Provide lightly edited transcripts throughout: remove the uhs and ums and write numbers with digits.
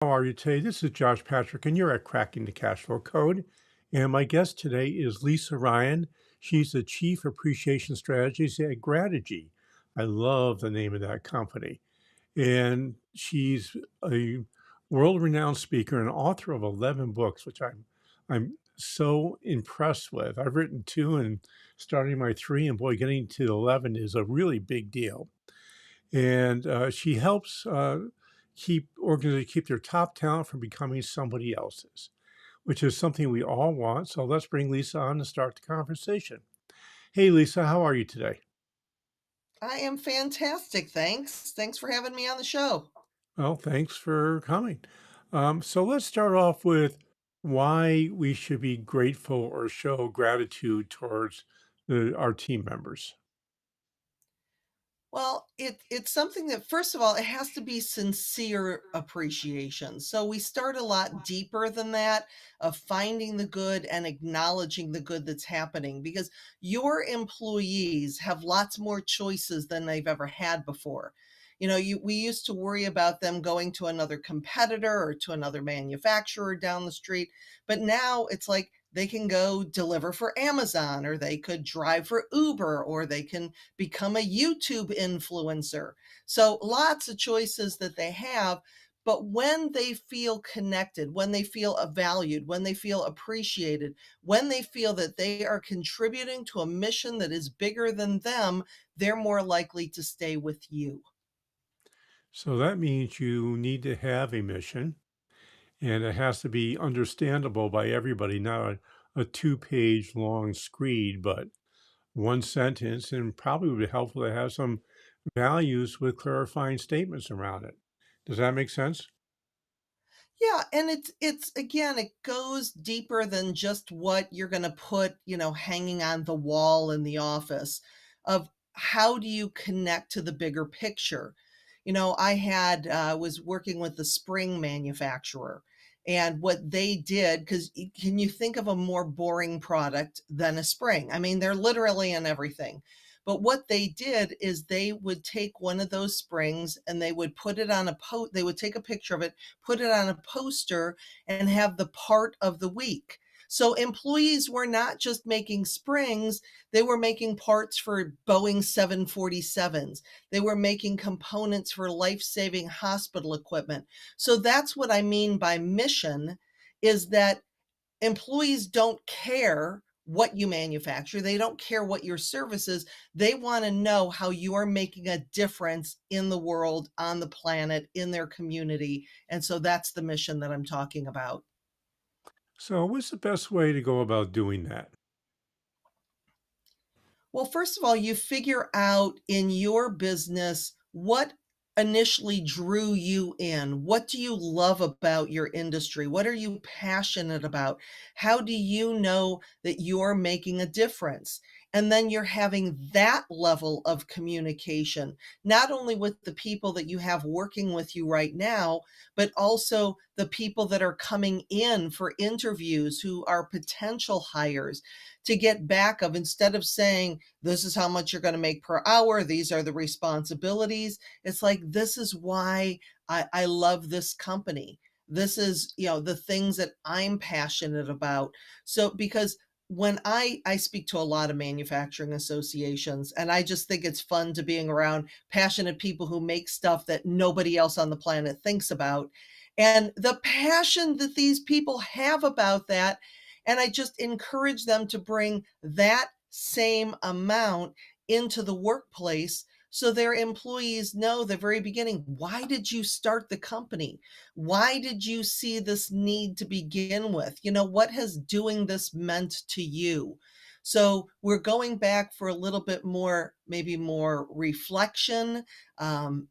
How are you today? This is Josh Patrick, and you're at Cracking the Cash Flow Code. And my guest today is Lisa Ryan. She's the Chief Appreciation Strategist at Grategy. I love the name of that company. And she's a world-renowned speaker and author of 11 books, which I'm so impressed with. I've written two and starting my three, and boy, getting to 11 is a really big deal. And she helps keep organizations keep their top talent from becoming somebody else's, which is something we all want. So let's bring Lisa on to start the conversation. Hey, Lisa, how are you today? I am fantastic, thanks. Thanks for having me on the show. Well, thanks for coming. So let's start off with why we should be grateful or show gratitude towards our team members. Well, it's something that first of all, it has to be sincere appreciation. So we start a lot deeper than that of finding the good and acknowledging the good that's happening because your employees have lots more choices than they've ever had before. We used to worry about them going to another competitor or to another manufacturer down the street, but now it's like they can go deliver for Amazon or they could drive for Uber or they can become a YouTube influencer. So lots of choices that they have. But when they feel connected, when they feel valued, when they feel appreciated, when they feel that they are contributing to a mission that is bigger than them, they're more likely to stay with you. So that means you need to have a mission and it has to be understandable by everybody, not a two-page long screed, but one sentence, and probably would be helpful to have some values with clarifying statements around it. Does that make sense? Yeah, and it's again, it goes deeper than just what you're gonna put, hanging on the wall in the office of how do you connect to the bigger picture? Was working with the spring manufacturer, and what they did, because can you think of a more boring product than a spring? I mean, they're literally in everything. But what they did is they would take one of those springs and they would put it on they would take a picture of it, put it on a poster, and have the part of the week. So employees were not just making springs, they were making parts for Boeing 747s. They were making components for life-saving hospital equipment. So that's what I mean by mission is that employees don't care what you manufacture. They don't care what your service is. They want to know how you're making a difference in the world, on the planet, in their community. And so that's the mission that I'm talking about. So, what's the best way to go about doing that? Well, first of all, you figure out in your business what initially drew you in. What do you love about your industry? What are you passionate about? How do you know that you're making a difference? And then you're having that level of communication, not only with the people that you have working with you right now, but also the people that are coming in for interviews who are potential hires to get back of instead of saying, this is how much you're going to make per hour. These are the responsibilities. It's like, this is why I love this company. This is, the things that I'm passionate about. So, because when I speak to a lot of manufacturing associations, and I just think it's fun to being around passionate people who make stuff that nobody else on the planet thinks about. And the passion that these people have about that, and I just encourage them to bring that same amount into the workplace so their employees know the very beginning, why did you start the company? Why did you see this need to begin with? What has doing this meant to you? So we're going back for a little bit more, maybe more reflection,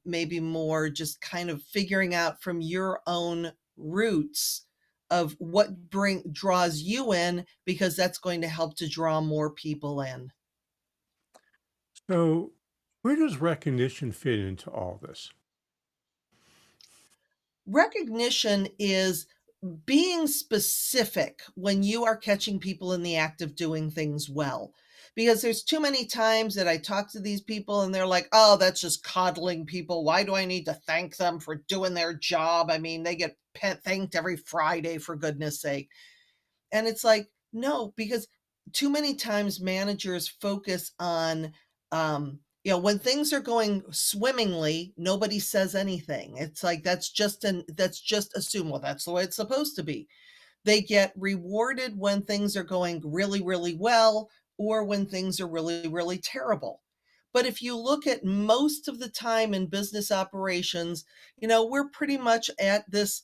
maybe more just kind of figuring out from your own roots of what bring draws you in because that's going to help to draw more people in. So, where does recognition fit into all this? Recognition is being specific when you are catching people in the act of doing things well. because there's too many times that I talk to these people and they're like, "Oh, that's just coddling people. Why do I need to thank them for doing their job? I mean, they get thanked every Friday for goodness sake." And it's like, no, because too many times managers focus on, when things are going swimmingly, nobody says anything. It's like that's just assume, well, that's the way it's supposed to be. They get rewarded when things are going really, really well or when things are really, really terrible. But if you look at most of the time in business operations, we're pretty much at this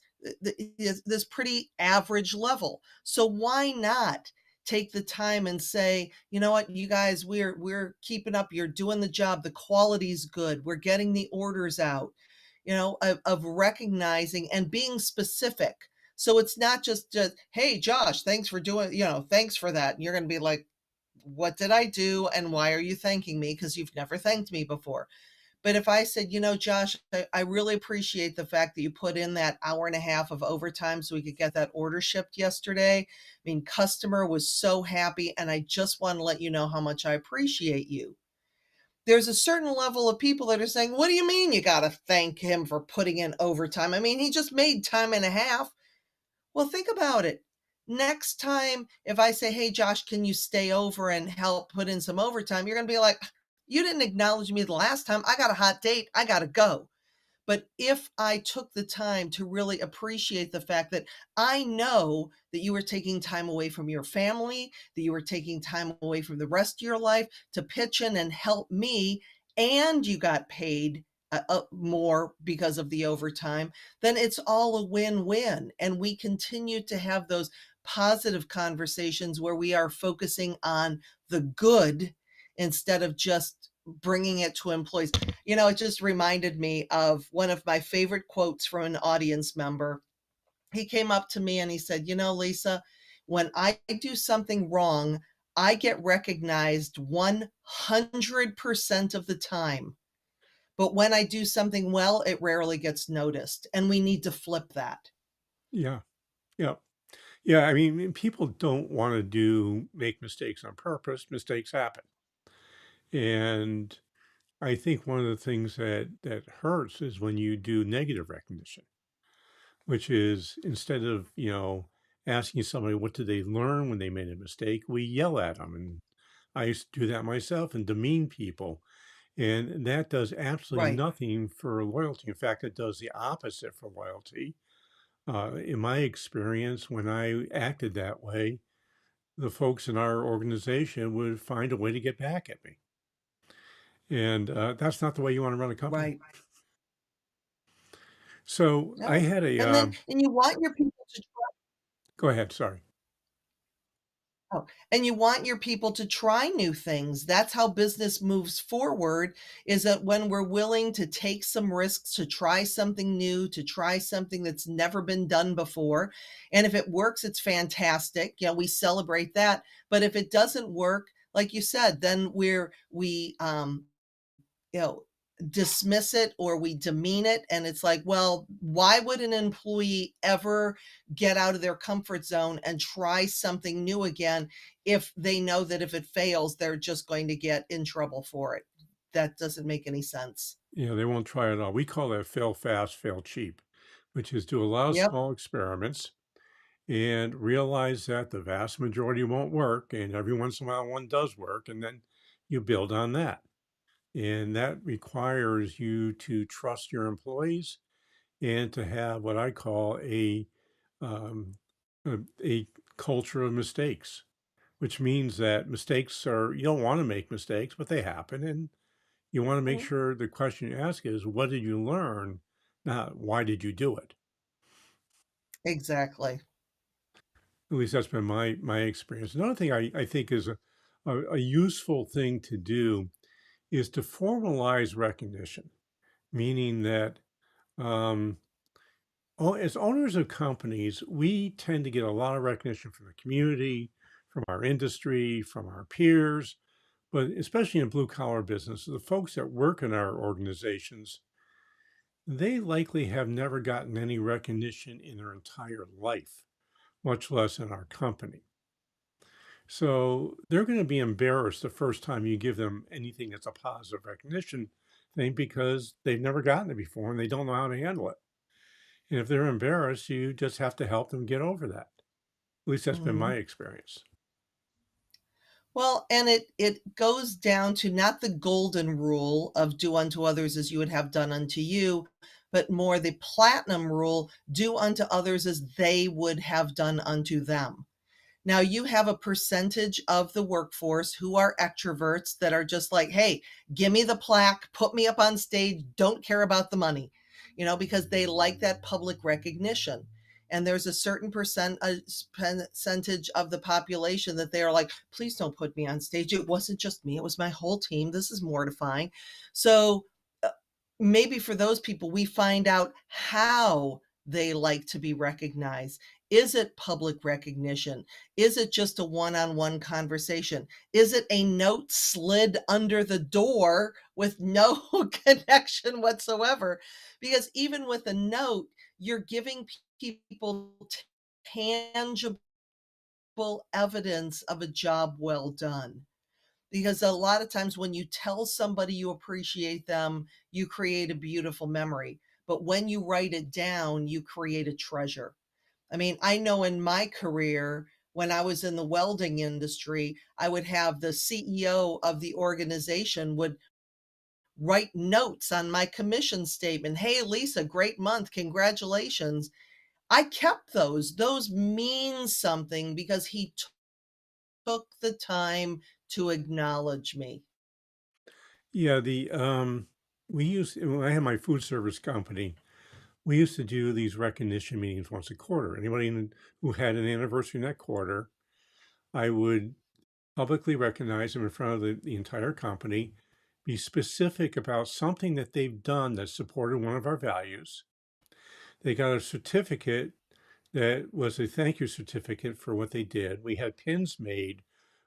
pretty average level. So why not take the time and say, you know what, you guys, we're keeping up. You're doing the job. The quality's good. We're getting the orders out. Of recognizing and being specific, so it's not just, hey, Josh, thanks for doing, thanks for that. And you're going to be like, what did I do? And why are you thanking me? Because you've never thanked me before. But if I said, Josh, I really appreciate the fact that you put in that hour and a half of overtime so we could get that order shipped yesterday. I mean, customer was so happy. And I just want to let you know how much I appreciate you. There's a certain level of people that are saying, what do you mean you got to thank him for putting in overtime? I mean, he just made time and a half. Well, think about it. Next time, if I say, hey, Josh, can you stay over and help put in some overtime? You're going to be like, you didn't acknowledge me the last time. I got a hot date. I got to go. But if I took the time to really appreciate the fact that I know that you were taking time away from your family, that you were taking time away from the rest of your life to pitch in and help me, and you got paid more because of the overtime, then it's all a win win. And we continue to have those positive conversations where we are focusing on the good instead of just bringing it to employees. It just reminded me of one of my favorite quotes from an audience member. He came up to me and he said, Lisa, when I do something wrong, I get recognized 100% of the time. But when I do something well, it rarely gets noticed. And we need to flip that. Yeah. Yeah. Yeah. I mean, people don't want to make mistakes on purpose. Mistakes happen. And I think one of the things that hurts is when you do negative recognition, which is instead of, asking somebody what did they learn when they made a mistake, we yell at them. And I used to do that myself and demean people. And that does absolutely Right. nothing for loyalty. In fact, it does the opposite for loyalty. In my experience, when I acted that way, the folks in our organization would find a way to get back at me. And that's not the way you want to run a company. Right. So I No. had a, And you want your people to go ahead, sorry. Oh, and you want your people to try new things. That's how business moves forward, is that when we're willing to take some risks, to try something new, to try something that's never been done before. And if it works, it's fantastic. We celebrate that. But if it doesn't work, like you said, then we you know, dismiss it or we demean it. And it's like, well, why would an employee ever get out of their comfort zone and try something new again if they know that if it fails, they're just going to get in trouble for it? That doesn't make any sense. They won't try it all. We call that fail fast, fail cheap, which is do a lot of Yep, small experiments and realize that the vast majority won't work. And every once in a while, one does work. And then you build on that. And that requires you to trust your employees and to have what I call um, a culture of mistakes, which means that mistakes are, you don't want to make mistakes, but they happen. And you want to make mhm, sure the question you ask is, what did you learn? Not why did you do it? exactly. At least that's been my experience. Another thing I think is a useful thing to do is to formalize recognition, meaning that um, as owners of companies, we tend to get a lot of recognition from the community, from our industry, from our peers, but especially in blue collar business, the folks that work in our organizations, they likely have never gotten any recognition in their entire life, much less in our company. So they're going to be embarrassed the first time you give them anything that's a positive recognition thing because they've never gotten it before and they don't know how to handle it. And if they're embarrassed, you just have to help them get over that. At least that's been my Mhm. experience. Well, and it goes down to not the golden rule of do unto others as you would have done unto you, but more the platinum rule, do unto others as they would have done unto them. Now you have a percentage of the workforce who are extroverts that are just like, "Hey, give me the plaque, put me up on stage, don't care about the money," because they like that public recognition. And there's a certain percentage of the population that they are like, "Please don't put me on stage. It wasn't just me, it was my whole team. This is mortifying." So uh, maybe for those people, we find out how they like to be recognized. Is it public recognition? Is it just a one-on-one conversation? Is it a note slid under the door with no connection whatsoever? Because even with a note, you're giving people tangible evidence of a job well done. Because a lot of times when you tell somebody you appreciate them, you create a beautiful memory. But when you write it down, you create a treasure. I mean, I know in my career, when I was in the welding industry, I would have the CEO of the organization would write notes on my commission statement. "Hey, Lisa, great month. Congratulations." I kept those. Those mean something because he took the time to acknowledge me. Yeah, we used when I had my food service company, we used to do these recognition meetings once a quarter. Who had an anniversary in that quarter, I would publicly recognize them in front of the entire company, be specific about something that they've done that supported one of our values. They got a certificate that was a thank you certificate for what they did. We had pins made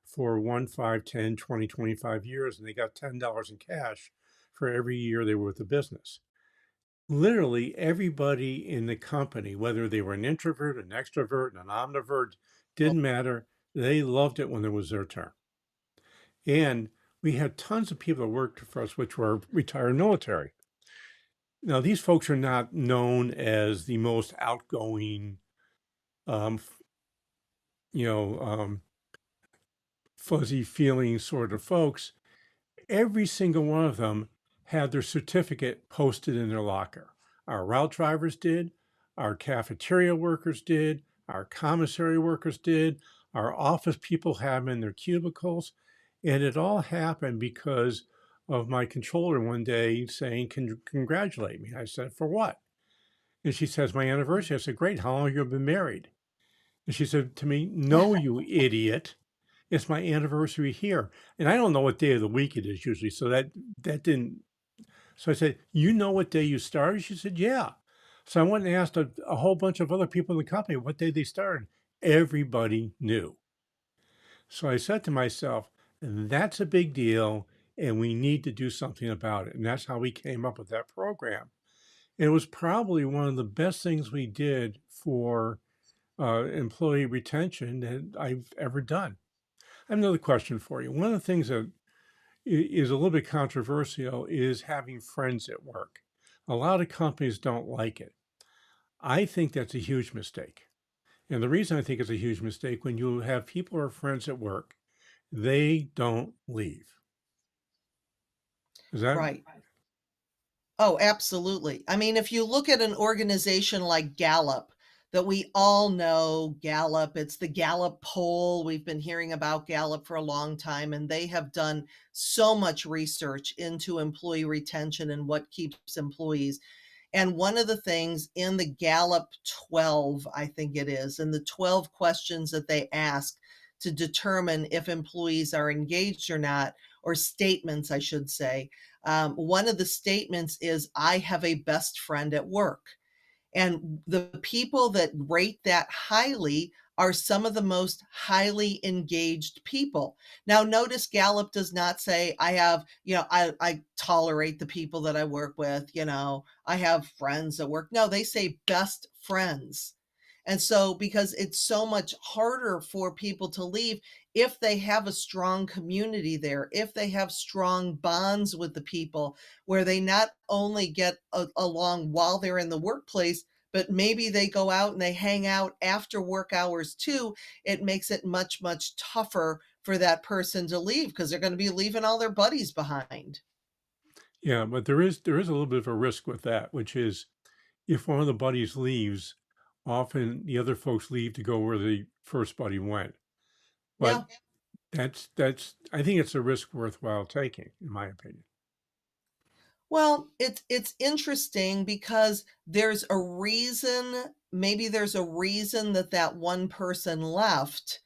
for 1, 5, 10, 20, 25 years, and they got $10 in cash for every year they were with the business. Literally everybody in the company, whether they were an introvert, an extrovert, an omnivert, didn't matter. They loved it when it was their turn. And we had tons of people that worked for us, which were retired military. Now, these folks are not known as the most outgoing, f- you know, fuzzy feeling sort of folks. Every single one of them had their certificate posted in their locker. Our route drivers did, our cafeteria workers did, our commissary workers did, our office people had them in their cubicles. And it all happened because of my controller one day saying, Congratulate me. I said, For what? And she says, My anniversary. I said, Great. How long have you been married? And she said to me, No, you idiot. It's my anniversary here. And I don't know what day of the week it is usually. So that didn't. So I said, You know what day you started? She said, Yeah. So I went and asked a whole bunch of other people in the company what day they started. Everybody knew. So I said to myself, That's a big deal. And we need to do something about it. And that's how we came up with that program. And it was probably one of the best things we did for employee retention that I've ever done. I have another question for you. One of the things that is a little bit controversial is having friends at work. A lot of companies don't like it. I think that's a huge mistake. And the reason I think it's a huge mistake, when you have people who are friends at work, they don't leave. Is that Right. Oh, absolutely. I mean, if you look at an organization like Gallup, that we all know Gallup, it's the Gallup poll. We've been hearing about Gallup for a long time, and they have done so much research into employee retention and what keeps employees. And one of the things in the Gallup 12, I think it is, and the 12 questions that they ask to determine if employees are engaged or not, or statements, I should say. One of the statements is, I have a best friend at work. And the people that rate that highly are some of the most highly engaged people. Now, notice Gallup does not say, I have, I tolerate the people that I work with, I have friends that work. No, they say best friends. And so because it's so much harder for people to leave if they have a strong community there, if they have strong bonds with the people where they not only get along while they're in the workplace, but maybe they go out and they hang out after work hours too. It makes it much, much tougher for that person to leave because they're going to be leaving all their buddies behind. Yeah, but there is a little bit of a risk with that, which is if one of the buddies leaves, often the other folks leave to go where the first buddy went. But Yeah. that's I think it's a risk worthwhile taking, in my opinion. Well, it's interesting because there's a reason, maybe there's a reason that that one person left,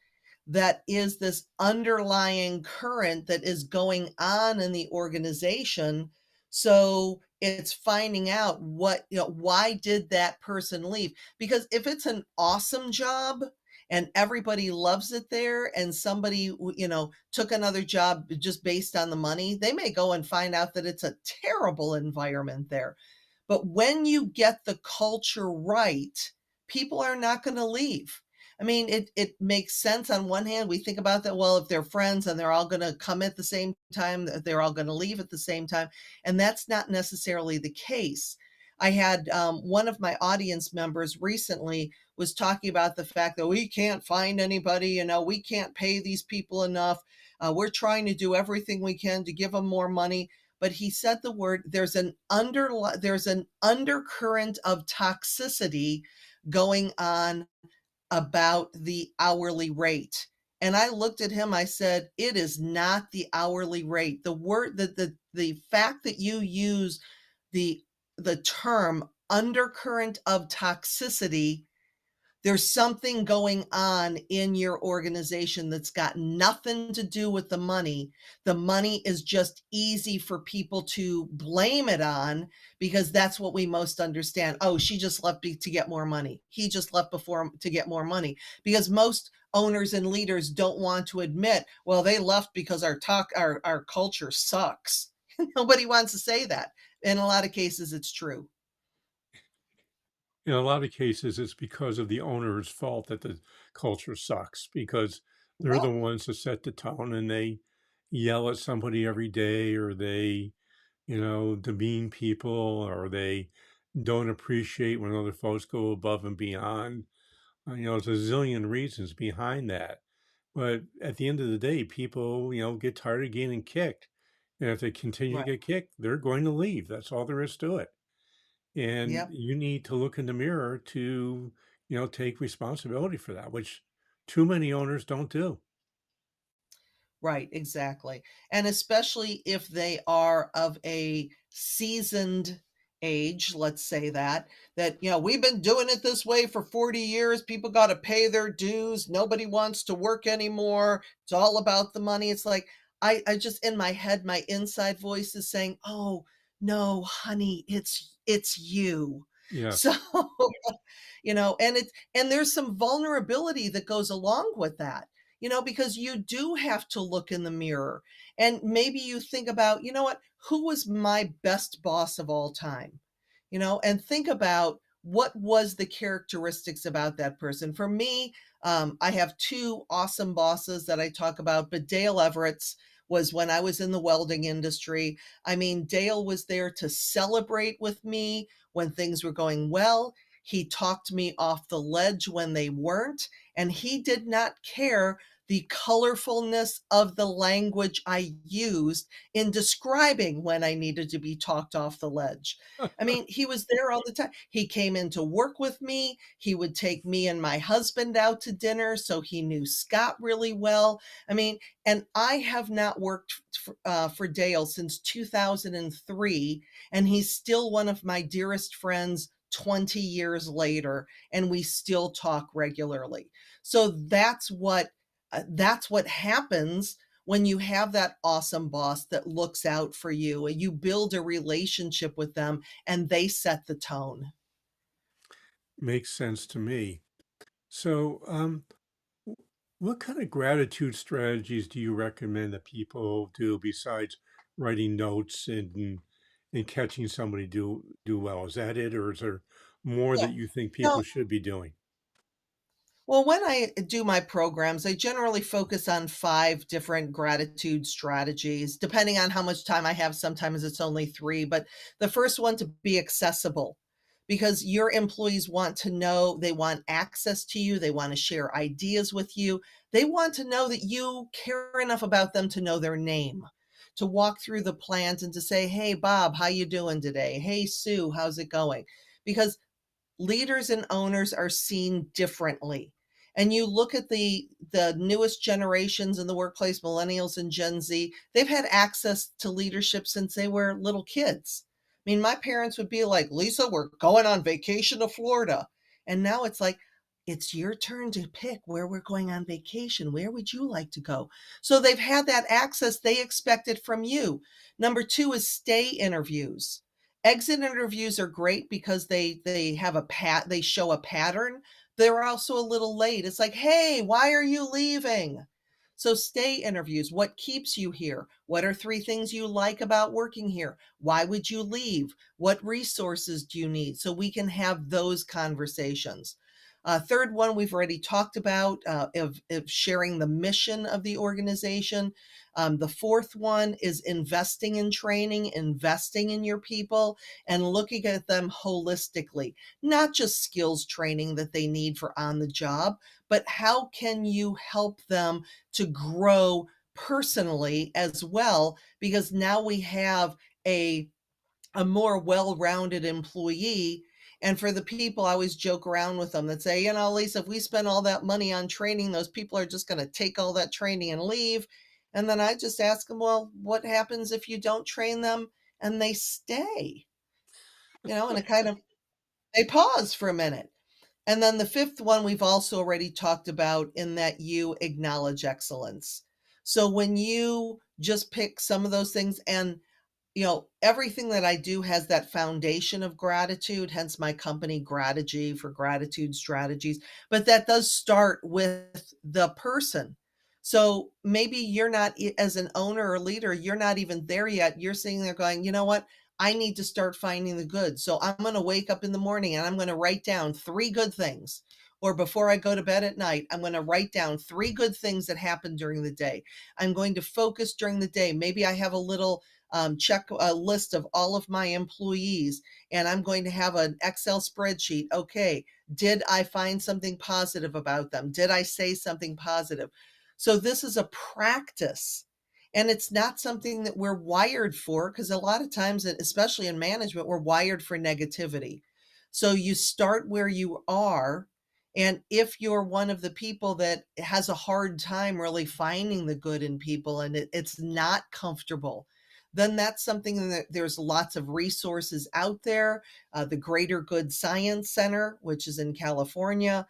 that is this underlying current that is going on in the organization. So it's finding out what, why did that person leave? Because if it's an awesome job and everybody loves it there and somebody, took another job just based on the money, they may go and find out that it's a terrible environment there. But when you get the culture right, people are not going to leave. I mean, it makes sense on one hand. We think about that. Well, if they're friends and they're all going to come at the same time, they're all going to leave at the same time, and that's not necessarily the case. I had one of my audience members recently was talking about the fact that we can't find anybody. We can't pay these people enough. We're trying to do everything we can to give them more money, but he said the word, there's an undercurrent of toxicity going on about the hourly rate. And I looked at him, I said, it is not the hourly rate. The word that the fact that you use the the term undercurrent of toxicity, there's something going on in your organization that's got nothing to do with the money. The money is just easy for people to blame it on because that's what we most understand. Oh, she just left to get more money. He just left before to get more money. Because most owners and leaders don't want to admit, well, they left because our culture sucks. Nobody wants to say that. In a lot of cases, it's true. In a lot of cases, it's because of the owner's fault that the culture sucks because they're the Yep. ones that set the tone and they yell at somebody every day or they, demean people or they don't appreciate when other folks go above and beyond. There's a zillion reasons behind that. But at the end of the day, people, get tired of getting kicked. And if they continue to Right. get kicked, they're going to leave. That's all there is to it. And Yep. you need to look in the mirror to, take responsibility for that, which too many owners don't do. Right, exactly. And especially if they are of a seasoned age, let's say that, we've been doing it this way for 40 years. People got to pay their dues. Nobody wants to work anymore. It's all about the money. It's like, I just, in my head, my inside voice is saying, oh, no, honey, it's you. So, Yes. and there's some vulnerability that goes along with that, because you do have to look in the mirror and maybe you think about, what, who was my best boss of all time? And think about what was the characteristics about that person. For me, I have two awesome bosses that I talk about, but Dale Everett's was when I was in the welding industry. I mean, Dale was there to celebrate with me when things were going well. He talked me off the ledge when they weren't, and he did not care the colorfulness of the language I used in describing when I needed to be talked off the ledge. I mean, he was there all the time. He came in to work with me. He would take me and my husband out to dinner, so he knew Scott really well. I mean, and I have not worked for Dale since 2003, and he's still one of my dearest friends 20 years later, and we still talk regularly. So that's what happens when you have that awesome boss that looks out for you and you build a relationship with them and they set the tone. Makes sense to me. So, what kind of gratitude strategies do you recommend that people do besides writing notes and catching somebody do well? Is that it, or is there more Yeah. that you think No, people should be doing? Well, when I do my programs, I generally focus on 5 different gratitude strategies. Depending on how much time I have, sometimes it's only 3, but the first one to be accessible, because your employees want to know, they want access to you, they wanna share ideas with you. They want to know that you care enough about them to know their name, to walk through the plans and to say, "Hey, Bob, how you doing today? Hey, Sue, how's it going?" Because leaders and owners are seen differently. And you look at the newest generations in the workplace, millennials and Gen Z, they've had access to leadership since they were little kids. I mean, my parents would be like, "Lisa, we're going on vacation to Florida." And now it's like, "It's your turn to pick where we're going on vacation. Where would you like to go?" So they've had that access, they expect it from you. Number 2 is stay interviews. Exit interviews are great because they have they show a pattern. They're also a little late. It's like, "Hey, why are you leaving?" So stay interviews, what keeps you here? What are 3 things you like about working here? Why would you leave? What resources do you need? So we can have those conversations. Third one we've already talked about, of sharing the mission of the organization. The fourth one is investing in training, investing in your people, and looking at them holistically, not just skills training that they need for on the job, but how can you help them to grow personally as well? Because now we have a a more well-rounded employee. And for the people, I always joke around with them that say, "Lisa, if we spend all that money on training, those people are just going to take all that training and leave." And then I just ask them, "Well, what happens if you don't train them and they stay?" And it kind of, they pause for a minute. And then the fifth one we've also already talked about, in that you acknowledge excellence. So when you just pick some of those things, and everything that I do has that foundation of gratitude, hence my company, Grategy, for gratitude strategies. But that does start with the person. So maybe you're not, as an owner or leader, you're not even there yet. You're sitting there going, "You know what? I need to start finding the good. So I'm going to wake up in the morning and I'm going to write down 3 good things. Or before I go to bed at night, I'm going to write down 3 good things that happened during the day. I'm going to focus during the day. Maybe I have a little check a list of all of my employees, and I'm going to have an Excel spreadsheet. Okay, did I find something positive about them? Did I say something positive?" So this is a practice. And it's not something that we're wired for, because a lot of times, especially in management, we're wired for negativity. So you start where you are. And if you're one of the people that has a hard time really finding the good in people, and it's not comfortable, then that's something that there's lots of resources out there. The Greater Good Science Center, which is in California,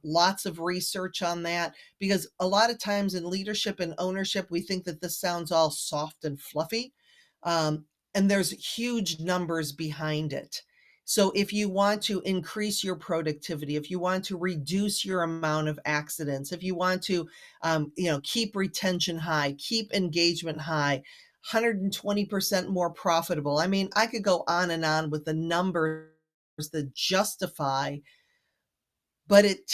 lots of research on that. Because a lot of times in leadership and ownership, we think that this sounds all soft and fluffy. Um, and there's huge numbers behind it. So if you want to increase your productivity, if you want to reduce your amount of accidents, if you want to, keep retention high, keep engagement high, 120% more profitable. I mean, I could go on and on with the numbers that justify, but it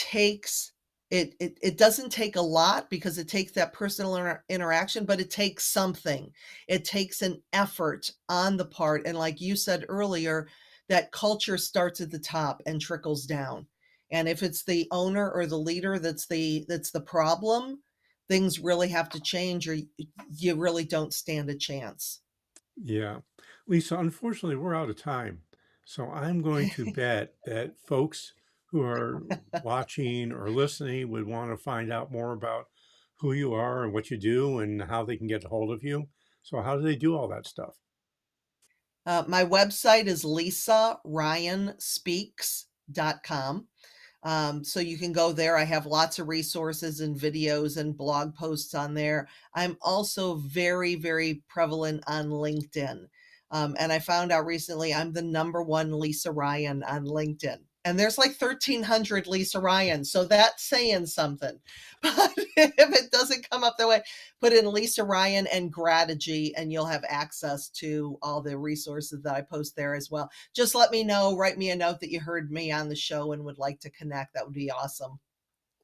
doesn't take a lot, because it takes that personal interaction, but it takes something. It takes an effort on the part, and like you said earlier, that culture starts at the top and trickles down. And if it's the owner or the leader that's the problem, things really have to change, or you really don't stand a chance. Yeah. Lisa, unfortunately, we're out of time. So I'm going to bet that folks who are watching or listening would want to find out more about who you are and what you do and how they can get a hold of you. So, how do they do all that stuff? My website is lisaryanspeaks.com. So you can go there. I have lots of resources and videos and blog posts on there. I'm also very, very prevalent on LinkedIn. And I found out recently I'm the number one Lisa Ryan on LinkedIn. And there's like 1,300 Lisa Ryan. So that's saying something. But if it doesn't come up that way, put in Lisa Ryan and Grategy, and you'll have access to all the resources that I post there as well. Just let me know, write me a note that you heard me on the show and would like to connect. That would be awesome.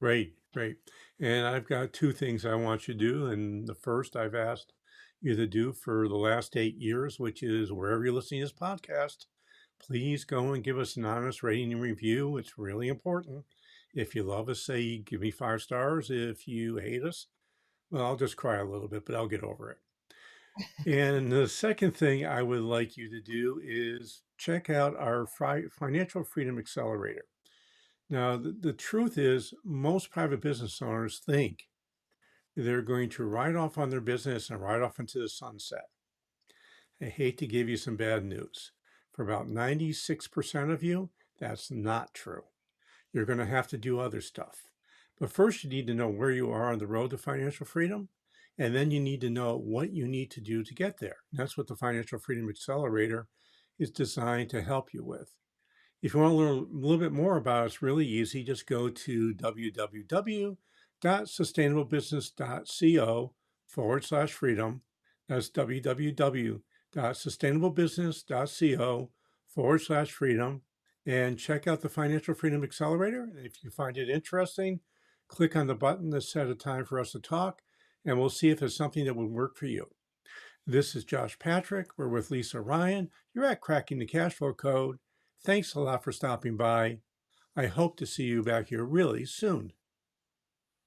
Great, great. And I've got two things I want you to do. And the first I've asked you to do for the last 8 years, which is wherever you're listening to this podcast, please go and give us an honest rating and review. It's really important. If you love us, say give me 5 stars. If you hate us, well, I'll just cry a little bit, but I'll get over it. And the second thing I would like you to do is check out our Financial Freedom Accelerator. Now, the truth is, most private business owners think they're going to ride off on their business and ride off into the sunset. I hate to give you some bad news. For about 96% of you, that's not true. You're going to have to do other stuff. But first, you need to know where you are on the road to financial freedom. And then you need to know what you need to do to get there. That's what the Financial Freedom Accelerator is designed to help you with. If you want to learn a little bit more about it, it's really easy. Just go to www.sustainablebusiness.co/freedom. That's www.sustainablebusiness.co/freedom. And check out the Financial Freedom Accelerator. And if you find it interesting, click on the button that set a time for us to talk, and we'll see if it's something that would work for you. This is Josh Patrick. We're with Lisa Ryan. You're at Cracking the Cashflow Code. Thanks a lot for stopping by. I hope to see you back here really soon.